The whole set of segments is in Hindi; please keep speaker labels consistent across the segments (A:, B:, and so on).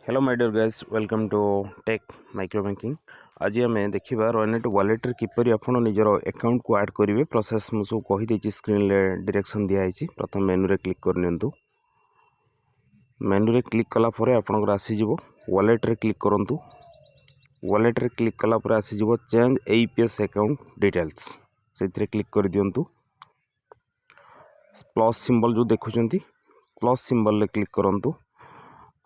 A: Hello my dear guys, welcome to tech microbanking. आज आम देखा रोइनेट वॉलेट किपरि आपण निजर अकाउंट को ऐड करेंगे। प्रोसेस मुझे कहीदे स्क्रीन डायरेक्शन दिखाई। प्रथम मेनू रे क्लिक करनी। मेनू रे क्लिक कलापर आपंकर आसीज वॉलेट रे क्लिक करूँ। वॉलेट रे क्लिक कलापर आसीज चेंज एपीएस अकाउंट डिटेल्स से क्लिक कर दिंतु। प्लस सिंबल जो देखुंत प्लस सिंबल रे क्लिक करूँ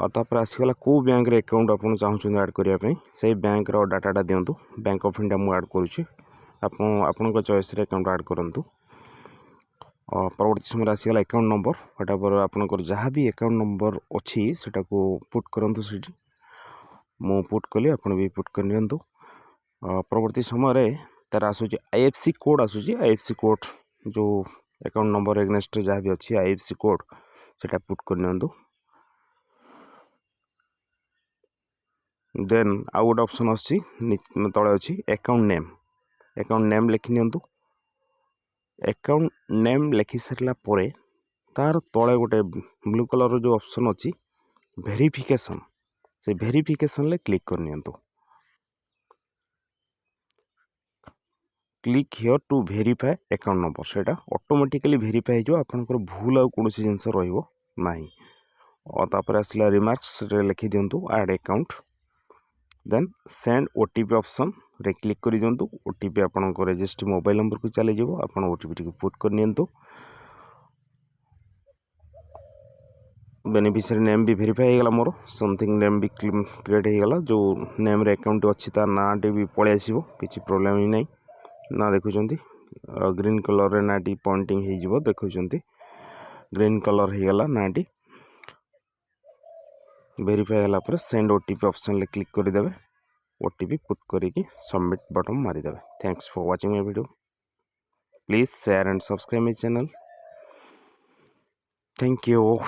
A: और तापर आसीगला को बैंक रे अकाउंट आप चाहूँ ऐड करने से बैंक रो डाटाटा दिंतु। बैंक ऑफ इंडिया मुझे ऐड करुँची आपण चॉइस रे अकाउंट ऐड करूँ। परवर्ती समय आसीगला अकाउंट नंबर वटापर आपंकर जहाँ भी अकाउंट नंबर अच्छी से पुट करूँ। मु पुट कली आपड़ भी पुट कर नियंतु। परवर्ती समय तार आसूँ आईएफसी कोड आसूँ। आईएफसी कोड जो अकाउंट नंबर एग्नेस्ट जहाँ भी अच्छी आईएफसी कोड से पुट कर नियंतु। देन आउ गोटे ऑप्शन आसी तले अच्छी अकाउंट नेम लिखि नियंतु। अकाउंट नेम लिखि सारा पर तार तले गोटे ब्लू कलर जो ऑप्शन अच्छी वेरिफिकेशन से वेरिफिकेशन ले क्लिक कर नियंतु। Click here to verify account number से ऑटोमेटिकली वेरीफाई हो आपंकर भूल आ कौन जिनस रही। और तापर आसला रिमार्क्स लिखि दिंतु add account. Then send OTP option रे क्लिक कर दिंतु। ओटीपी आपंक रजिस्टर मोबाइल नंबर को चली जाव। आप ओटीपी टी पुट कर नियंतु। बेनिफिशियरी नेम भी वेरीफाई होगा। मोर समथिंग नेम भी क्रिएट होगा। जो नेम रे अकाउंट अच्छी तार ना टे भी पलि आसो। किसी प्रोब्लेम ही नहीं ना। देखुं ग्रीन कलर रे नाटी पॉइंटिंग हो देखुं ग्रीन कलर होगा नाटी वेरीफाई होगा। सेंड ओटीपी ऑप्शन ले क्लिक करदे। ओटीपी पुट करके सबमिट बटन मारिदेवे। Thanks for watching my video. Please share and subscribe my channel. Thank you.